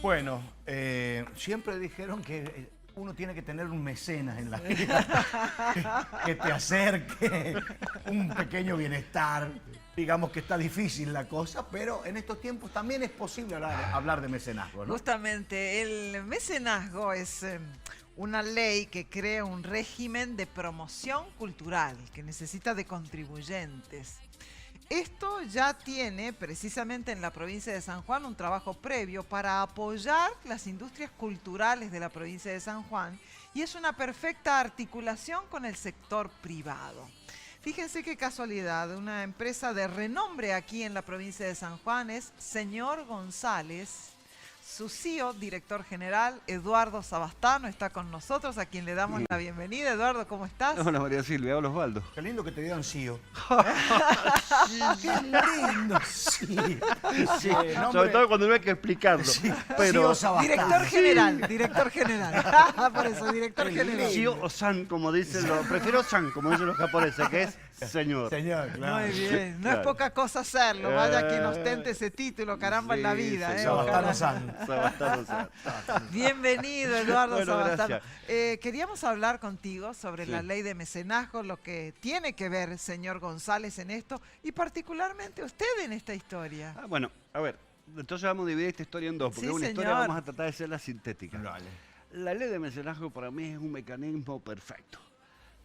Bueno, siempre dijeron que uno tiene que tener un mecenas en la vida que te acerque un pequeño bienestar. Digamos que está difícil la cosa, pero en estos tiempos también es posible hablar de mecenazgo, ¿no? Justamente, el mecenazgo es una ley que crea un régimen de promoción cultural que necesita de contribuyentes. Esto ya tiene, precisamente en la provincia de San Juan, un trabajo previo para apoyar las industrias culturales de la provincia de San Juan y es una perfecta articulación con el sector privado. Fíjense qué casualidad, una empresa de renombre aquí en la provincia de San Juan es Señor González. Su CEO, director general, Eduardo Sabastano, está con nosotros, a quien le damos la bienvenida. Eduardo, ¿cómo estás? Hola María Silvia, hola Osvaldo. Qué lindo que te digan CEO. Qué lindo, sí. Sí, sobre todo cuando no hay que explicarlo. Sí, pero Director general. Por eso, director general. Shio o San, como dicen los... Prefiero San, como dicen los japoneses, que es señor. Señor, claro. Muy bien, no Claro. es poca cosa hacerlo, vaya quien ostente ese título, caramba, en la Sí, vida. señor. Sabastano Ojalá. San. Sabastano San. Bienvenido, Eduardo Bueno, Sabastano. gracias. Queríamos hablar contigo sobre Sí. la ley de mecenazgo, lo que tiene que ver, señor González, en esto, y particularmente usted en esta historia. Bueno, a ver, entonces vamos a dividir esta historia en dos, porque Sí, una historia señor. vamos a tratar de hacerla sintética. Vale. La ley de mecenazgo para mí es un mecanismo perfecto,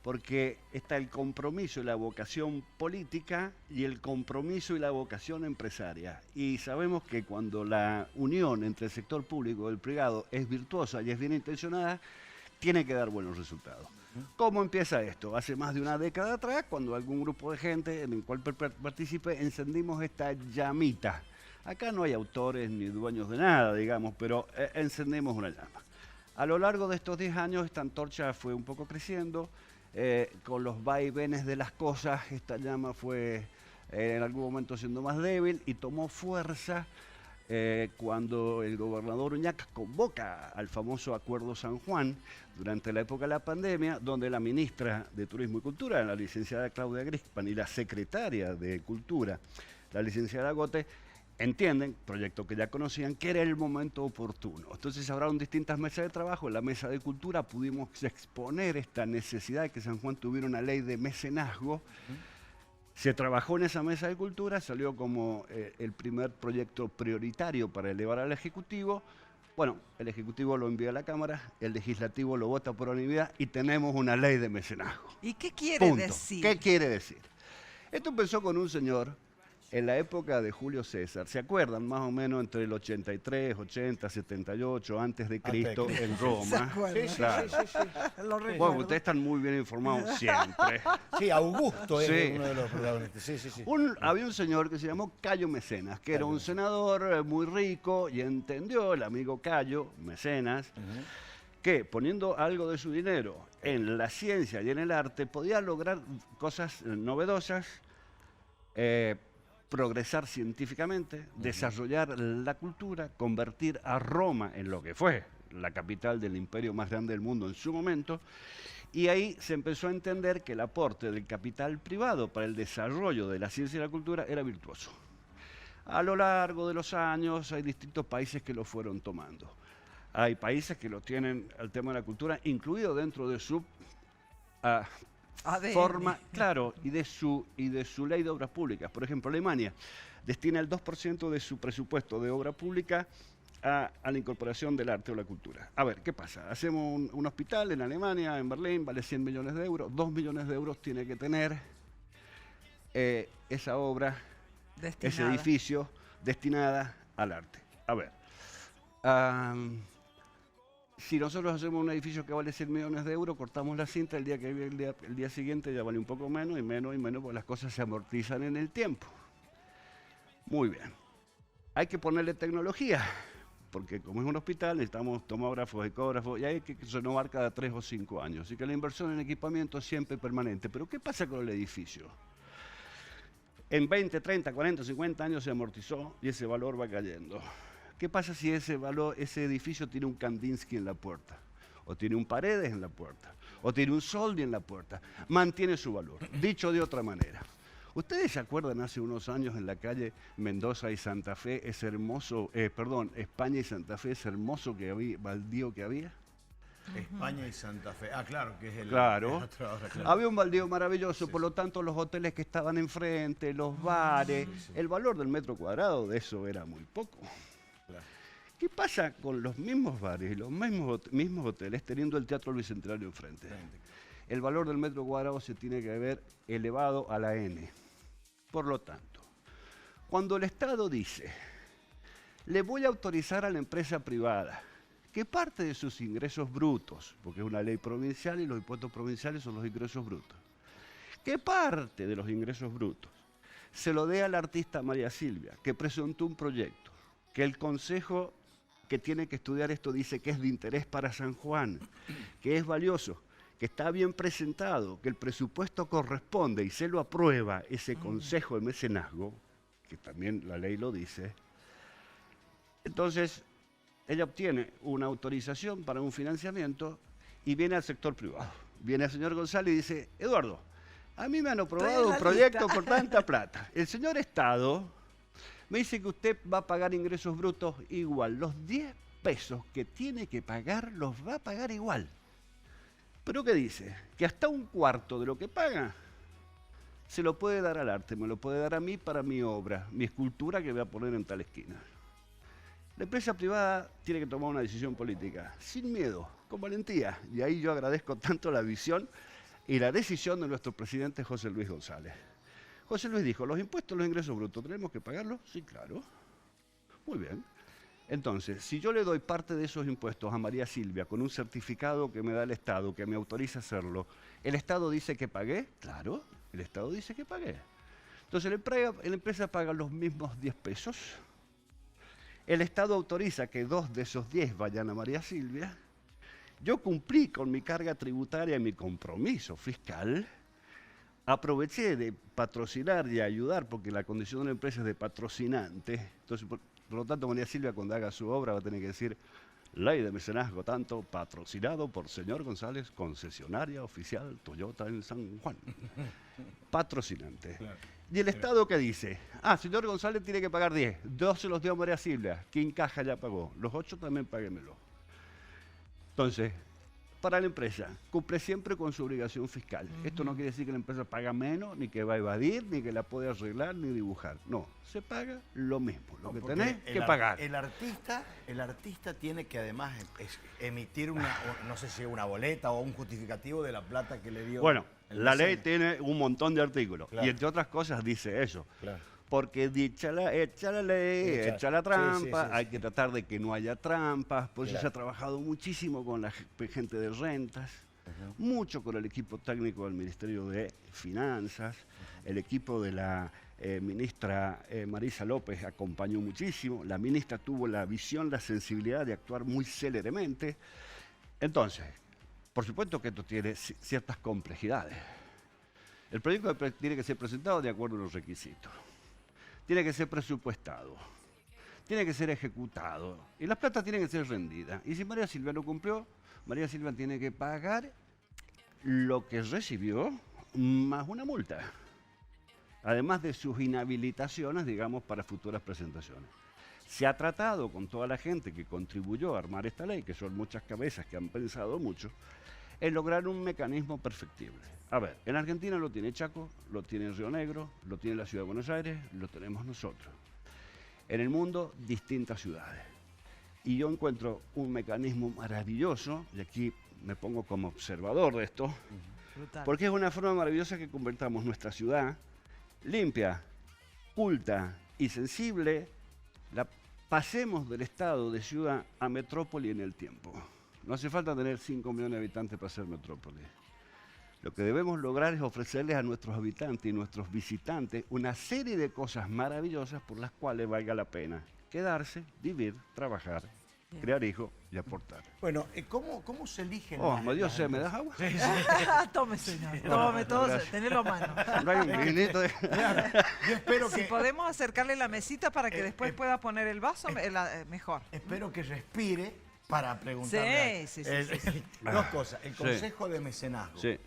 porque está el compromiso y la vocación política y el compromiso y la vocación empresaria. Y sabemos que cuando la unión entre el sector público y el privado es virtuosa y es bien intencionada, tiene que dar buenos resultados. ¿Cómo empieza esto? Hace más de una década atrás, cuando algún grupo de gente en el cual participé, encendimos esta llamita. Acá no hay autores ni dueños de nada, digamos, pero encendemos una llama. A lo largo de estos 10 años, esta antorcha fue un poco creciendo. Con los vaivenes de las cosas, esta llama fue en algún momento siendo más débil y tomó fuerza cuando el gobernador Uñac convoca al famoso Acuerdo San Juan durante la época de la pandemia, donde la ministra de Turismo y Cultura, la licenciada Claudia Grispan, y la secretaria de Cultura, la licenciada Gote, entienden, proyecto que ya conocían, que era el momento oportuno. Entonces se abrieron distintas mesas de trabajo. En la mesa de cultura pudimos exponer esta necesidad de que San Juan tuviera una ley de mecenazgo. Se trabajó en esa mesa de cultura, salió como el primer proyecto prioritario para elevar al Ejecutivo. Bueno, el Ejecutivo lo envía a la Cámara, el Legislativo lo vota por unanimidad y tenemos una ley de mecenazgo. ¿Y qué quiere Punto. decir? ¿Qué quiere decir? Esto empezó con un señor en la época de Julio César. ¿Se acuerdan? Más o menos entre el 83, 80, 78, antes de Cristo, en Roma. acuerdan? Sí, Claro. sí. Lo recuerdo. Bueno, ustedes están muy bien informados siempre. Sí, Augusto es Sí. uno de los protagonistas. Sí, sí, sí. Había un señor que se llamó Cayo Mecenas, que era un senador muy rico y entendió, el amigo Cayo Mecenas, que poniendo algo de su dinero en la ciencia y en el arte podía lograr cosas novedosas, progresar científicamente, desarrollar la cultura, convertir a Roma en lo que fue la capital del imperio más grande del mundo en su momento, y ahí se empezó a entender que el aporte del capital privado para el desarrollo de la ciencia y la cultura era virtuoso. A lo largo de los años hay distintos países que lo fueron tomando. Hay países que lo tienen el tema de la cultura incluido dentro de su ADN. forma, claro, y de su ley de obras públicas. Por ejemplo, Alemania destina el 2% de su presupuesto de obra pública a la incorporación del arte o la cultura. A ver, ¿qué pasa? Hacemos un hospital en Alemania, en Berlín, vale 100 millones de euros. 2 millones de euros tiene que tener esa obra, ese Destinada. edificio, destinada al arte. A ver, si nosotros hacemos un edificio que vale 100 millones de euros, cortamos la cinta, el día siguiente ya vale un poco menos y menos, porque las cosas se amortizan en el tiempo. Muy bien. Hay que ponerle tecnología, porque como es un hospital necesitamos tomógrafos, ecógrafos, y hay que renovar cada 3 o 5 años. Así que la inversión en equipamiento es siempre permanente. Pero ¿qué pasa con el edificio? En 20, 30, 40, 50 años se amortizó y ese valor va cayendo. ¿Qué pasa si ese edificio tiene un Kandinsky en la puerta? O tiene un Paredes en la puerta, o tiene un Soldi en la puerta. Mantiene su valor. Dicho de otra manera, ¿Ustedes se acuerdan hace unos años en la calle Mendoza y Santa Fe, ese hermoso, España y Santa Fe, ese hermoso baldío que había? España y Santa Fe. Ah, claro, que es el... Claro. es otro ahora, claro. Había un baldío maravilloso, por lo tanto los hoteles que estaban enfrente, los bares, el valor del metro cuadrado de eso era muy poco. Claro. ¿Qué pasa con los mismos bares y los mismos hoteles teniendo el Teatro Bicentenario enfrente? El valor del metro cuadrado se tiene que ver elevado a la N. Por lo tanto, cuando el Estado dice, le voy a autorizar a la empresa privada que parte de sus ingresos brutos, porque es una ley provincial y los impuestos provinciales son los ingresos brutos, que parte de los ingresos brutos se lo dé al artista María Silvia, que presentó un proyecto, que el consejo que tiene que estudiar esto dice que es de interés para San Juan, que es valioso, que está bien presentado, que el presupuesto corresponde y se lo aprueba ese consejo de mecenazgo, que también la ley lo dice, entonces ella obtiene una autorización para un financiamiento y viene al sector privado. Viene el señor González y dice, Eduardo, a mí me han aprobado un proyecto por tanta plata. El señor Estado me dice que usted va a pagar ingresos brutos igual. Los 10 pesos que tiene que pagar los va a pagar igual. ¿Pero qué dice? Que hasta un cuarto de lo que paga se lo puede dar al arte, me lo puede dar a mí para mi obra, mi escultura que voy a poner en tal esquina. La empresa privada tiene que tomar una decisión política, sin miedo, con valentía. Y ahí yo agradezco tanto la visión y la decisión de nuestro presidente José Luis González. José Luis dijo, los impuestos, los ingresos brutos, ¿tenemos que pagarlos? Sí, claro. Muy bien. Entonces, si yo le doy parte de esos impuestos a María Silvia con un certificado que me da el Estado, que me autoriza a hacerlo, ¿el Estado dice que pagué? Claro, el Estado dice que pagué. Entonces, la empresa paga los mismos 10 pesos. El Estado autoriza que 2 de esos 10 vayan a María Silvia. Yo cumplí con mi carga tributaria y mi compromiso fiscal. Aproveché de patrocinar y ayudar, porque la condición de la empresa es de patrocinante. Entonces, por lo tanto, María Silvia, cuando haga su obra, va a tener que decir ley de mecenazgo tanto, patrocinado por señor González, concesionaria oficial Toyota en San Juan. Patrocinante. Claro. ¿Y el Estado qué dice? Ah, señor González tiene que pagar 10. 2 se los dio a María Silvia. ¿Quién caja ya pagó? Los 8 también páguemelo. Entonces, para la empresa, cumple siempre con su obligación fiscal. Esto no quiere decir que la empresa paga menos, ni que va a evadir, ni que la puede arreglar, ni dibujar. No, se paga lo mismo, lo que tenés que pagar. El artista tiene que además emitir una, no sé si una boleta o un justificativo de la plata que le dio. Bueno, la ley tiene un montón de artículos, claro, y entre otras cosas dice eso. Claro. Porque hecha la ley, hecha la trampa, hay que tratar de que no haya trampas, por eso se ha trabajado muchísimo con la gente de rentas, mucho con el equipo técnico del Ministerio de Finanzas, el equipo de la ministra Marisa López acompañó muchísimo, la ministra tuvo la visión, la sensibilidad de actuar muy céleremente. Entonces, por supuesto que esto tiene ciertas complejidades. El proyecto tiene que ser presentado de acuerdo a los requisitos. Tiene que ser presupuestado, tiene que ser ejecutado y las plata tienen que ser rendidas. Y si María Silvia no cumplió, María Silvia tiene que pagar lo que recibió más una multa, además de sus inhabilitaciones, digamos, para futuras presentaciones. Se ha tratado con toda la gente que contribuyó a armar esta ley, que son muchas cabezas que han pensado mucho, en lograr un mecanismo perfectible. A ver, en Argentina lo tiene Chaco, lo tiene Río Negro, lo tiene la Ciudad de Buenos Aires, lo tenemos nosotros. En el mundo, distintas ciudades. Y yo encuentro un mecanismo maravilloso, y aquí me pongo como observador de esto, porque es una forma maravillosa que convertamos nuestra ciudad limpia, culta y sensible, la pasemos del estado de ciudad a metrópoli en el tiempo. No hace falta tener 5 millones de habitantes para ser metrópoli. Lo que debemos lograr es ofrecerles a nuestros habitantes y nuestros visitantes una serie de cosas maravillosas por las cuales valga la pena quedarse, vivir, trabajar, crear hijos y aportar. Bueno, ¿cómo se eligen? Dios, ¿me das agua? Sí, sí. Tome, señor. Tome todo, tenelo a mano. No hay un vinito de... Yo espero que... Si podemos acercarle la mesita para que después pueda poner el vaso, mejor. Espero que respire para preguntarle. Sí. Dos cosas. El consejo de mecenazgo. Sí.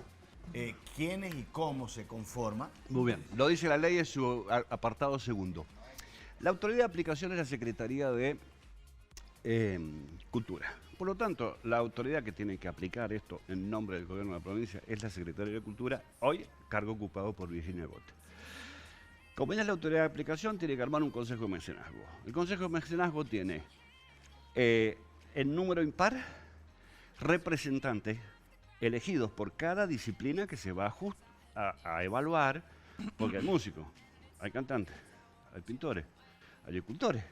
quiénes y cómo se conforma. Muy bien, lo dice la ley en su apartado segundo. La autoridad de aplicación es la Secretaría de Cultura. Por lo tanto, la autoridad que tiene que aplicar esto en nombre del gobierno de la provincia es la Secretaría de Cultura, hoy cargo ocupado por Virginia Gote. Como ella es la autoridad de aplicación, tiene que armar un consejo de mecenazgo. El consejo de mecenazgo tiene en número impar representantes elegidos por cada disciplina que se va a evaluar, porque hay músicos, hay cantantes, hay pintores, hay escultores,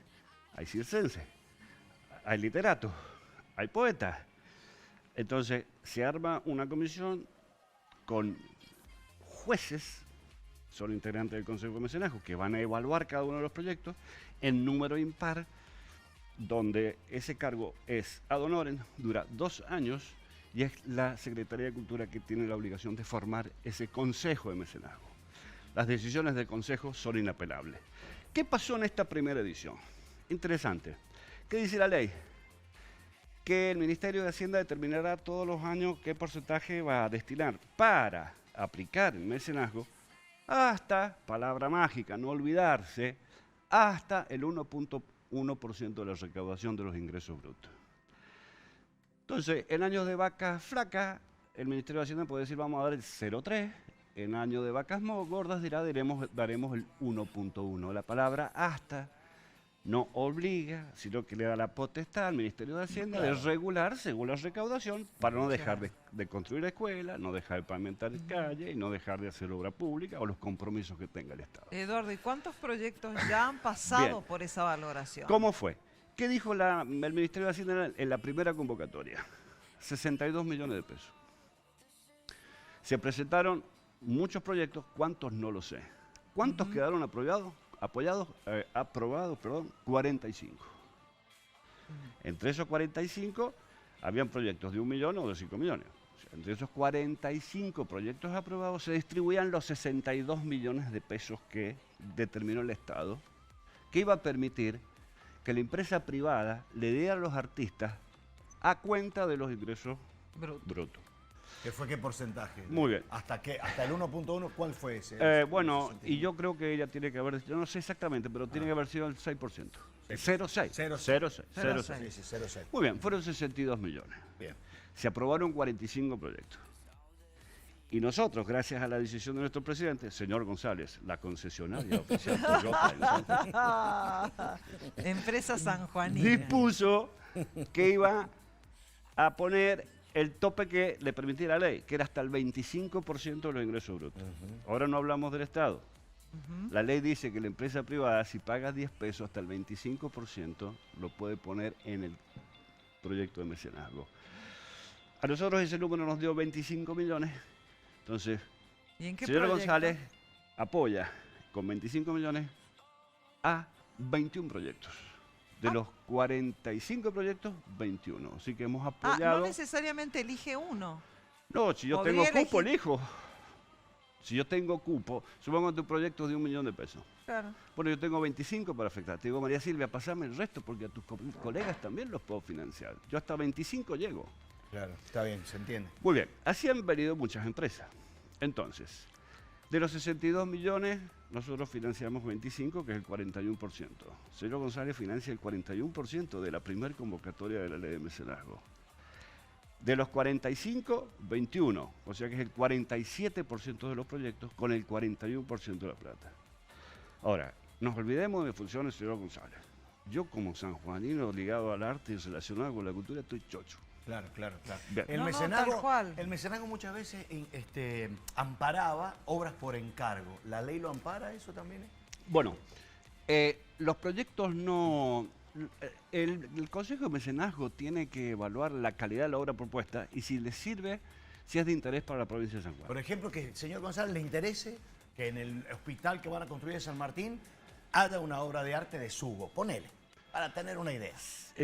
hay circenses, hay literatos, hay poetas. Entonces se arma una comisión con jueces, son integrantes del Consejo de Mecenazgo, que van a evaluar cada uno de los proyectos en número impar, donde ese cargo es ad honorem, dura 2 años, y es la Secretaría de Cultura que tiene la obligación de formar ese Consejo de Mecenazgo. Las decisiones del Consejo son inapelables. ¿Qué pasó en esta primera edición? Interesante. ¿Qué dice la ley? Que el Ministerio de Hacienda determinará todos los años qué porcentaje va a destinar para aplicar el mecenazgo hasta, palabra mágica, no olvidarse, hasta el 1.1% de la recaudación de los ingresos brutos. Entonces, en años de vacas flacas, el Ministerio de Hacienda puede decir vamos a dar el 0.3%, en años de vacas gordas daremos el 1.1%. La palabra hasta no obliga, sino que le da la potestad al Ministerio de Hacienda de regular según la recaudación para no dejar de construir escuelas, no dejar de pavimentar calles y no dejar de hacer obra pública o los compromisos que tenga el Estado. Eduardo, ¿y cuántos proyectos ya han pasado Bien. por esa valoración? ¿Cómo fue? ¿Qué dijo el Ministerio de Hacienda en la primera convocatoria? 62 millones de pesos. Se presentaron muchos proyectos, ¿cuántos? No lo sé. ¿Cuántos quedaron aprobados? 45. Entre esos 45 habían proyectos de 1 millón o de 5 millones. O sea, entre esos 45 proyectos aprobados se distribuían los 62 millones de pesos que determinó el Estado, que iba a permitir que la empresa privada le diera a los artistas a cuenta de los ingresos brutos. ¿Qué fue qué porcentaje? Muy bien. ¿Hasta el 1.1? ¿Cuál fue ese? Bueno, y yo creo que ella tiene que haber, yo no sé exactamente, pero tiene que haber sido el 6%. 0,6. 0,6. Sí, 0,6. Muy bien, fueron 62 millones. Bien. Se aprobaron 45 proyectos. Y nosotros, gracias a la decisión de nuestro presidente, señor González, la concesionaria oficial Toyota en San Empresa sanjuanina. dispuso que iba a poner el tope que le permitía la ley, que era hasta el 25% de los ingresos brutos. Ahora no hablamos del Estado. La ley dice que la empresa privada, si paga 10 pesos, hasta el 25% lo puede poner en el proyecto de mecenazgo. A nosotros ese número nos dio 25 millones. Entonces, ¿Y en qué señor proyecto? González apoya con 25 millones a 21 proyectos. De los 45 proyectos, 21. Así que hemos apoyado. No necesariamente elige uno. No, si yo Podría tengo cupo, elegir- elijo. Si yo tengo cupo, supongamos tu proyecto de 1 millón de pesos. Claro. Bueno, yo tengo 25 para afectar. Te digo, María Silvia, pasame el resto porque a tus colegas también los puedo financiar. Yo hasta 25 llego. Claro, está bien, se entiende. Muy bien, así han venido muchas empresas. Entonces, de los 62 millones, nosotros financiamos 25, que es el 41%. Señor González financia el 41% de la primera convocatoria de la ley de mecenazgo. De los 45, 21, o sea que es el 47% de los proyectos con el 41% de la plata. Ahora, nos olvidemos de funciones, señor González. Yo como sanjuanino ligado al arte y relacionado con la cultura estoy chocho. Claro. Bien. El No, mecenazgo, tal cual. el mecenazgo muchas veces amparaba obras por encargo. ¿La ley lo ampara eso también? Bueno, los proyectos no... El Consejo de Mecenazgo tiene que evaluar la calidad de la obra propuesta y si le sirve, si es de interés para la provincia de San Juan. Por ejemplo, que el señor González le interese que en el hospital que van a construir en San Martín haya una obra de arte de Sugo. Ponele, para tener una idea.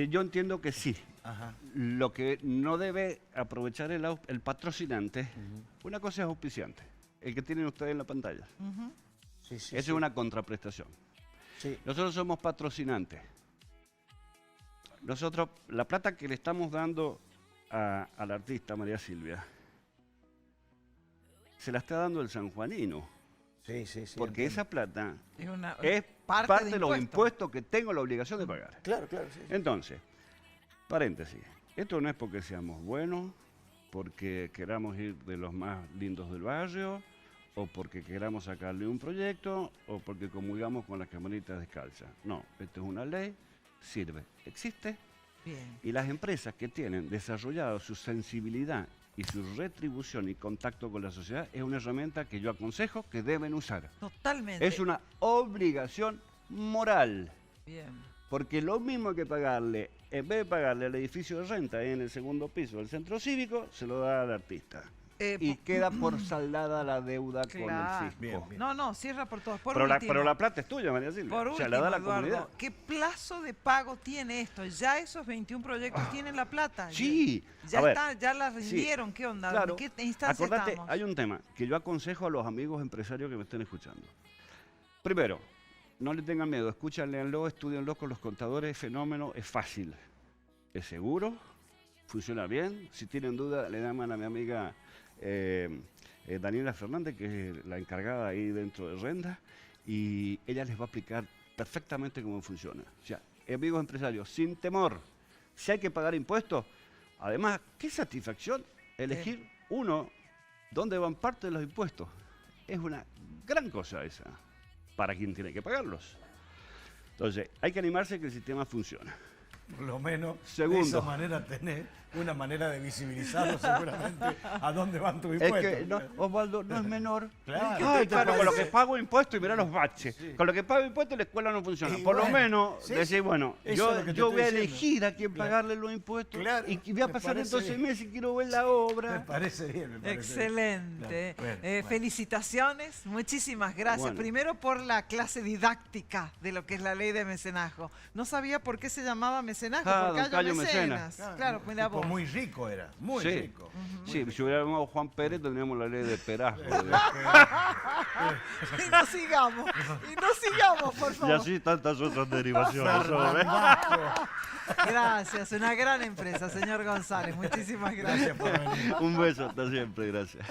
Yo entiendo que sí. Ajá. Lo que no debe aprovechar el patrocinante, una cosa es auspiciante, el que tienen ustedes en la pantalla. Sí, Esa es una contraprestación. Sí. Nosotros somos patrocinantes. Nosotros, la plata que le estamos dando al artista María Silvia, se la está dando el sanjuanino. Sí, sí, sí. Porque entiendo. esa plata Es una es parte parte de de los impuesto. impuestos que tengo la obligación de pagar. Claro, claro, sí. Sí. Entonces, paréntesis, esto no es porque seamos buenos, porque queramos ir de los más lindos del barrio, o porque queramos sacarle un proyecto, o porque comulgamos con las camaritas descalzas. No, esto es una ley, sirve, existe, Bien. y las empresas que tienen desarrollado su sensibilidad y su retribución y contacto con la sociedad es una herramienta que yo aconsejo que deben usar. Totalmente. Es una obligación moral. Bien. Porque lo mismo que pagarle, en vez de pagarle al edificio de renta ahí en el segundo piso del centro cívico, se lo da al artista. Y queda por saldada la deuda con Claro. el fisco. Bien, bien. No, no, cierra por todos. Por Pero, último, la plata es tuya, María Silvia. por o sea, último, la da la Eduardo, comunidad. ¿qué plazo de pago tiene esto? ¿Ya esos 21 proyectos tienen la plata? Sí. Ya a ver, está, ya la sí, rindieron. ¿Qué onda? claro. ¿En qué instancia Acordate, estamos? hay un tema que yo aconsejo a los amigos empresarios que me estén escuchando. Primero, no le tengan miedo, escúchanlo, estudienlo con los contadores, fenómeno, es fácil, es seguro, funciona bien. Si tienen duda, le llaman a mi amiga Daniela Fernández, que es la encargada ahí dentro de Renda, y ella les va a explicar perfectamente cómo funciona. O sea, amigos empresarios, sin temor, si hay que pagar impuestos, además, qué satisfacción elegir uno dónde van parte de los impuestos. Es una gran cosa esa, para quien tiene que pagarlos. Entonces, hay que animarse que el sistema funciona. Por lo menos Segundo. de esa manera tenés una manera de visibilizarlo seguramente a dónde van tus Es impuestos. que, no, Osvaldo, no es menor. Claro. Ay, ¿Qué te pero con lo que parece? pago impuestos y mirá los baches. Sí. Con lo que pago impuestos la escuela no funciona. Y Por lo bueno, menos sí, decir, sí. bueno, Eso es lo que te yo estoy voy a diciendo. elegir a quién Claro. pagarle los impuestos. Claro, Y voy a me pasar parece entonces bien. meses y quiero ver la Me obra. parece bien, me parece bien. Excelente. Claro, bueno. Felicitaciones, muchísimas gracias. Bueno. Primero por la clase didáctica de lo que es la ley de mecenazgo. No sabía por qué se llamaba mecenazgo, Ah, porque don Cayo mecenas. Mecenas. Claro, mira tipo vos. muy rico era, muy Sí. rico. Sí, si hubiera llamado Juan Pérez tendríamos la ley de perazgo. Y no sigamos, por Y favor. así tantas otras derivaciones. ¿sabes? Gracias, una gran empresa, señor González. Muchísimas gracias. Gracias por venir. Un beso, hasta siempre, gracias.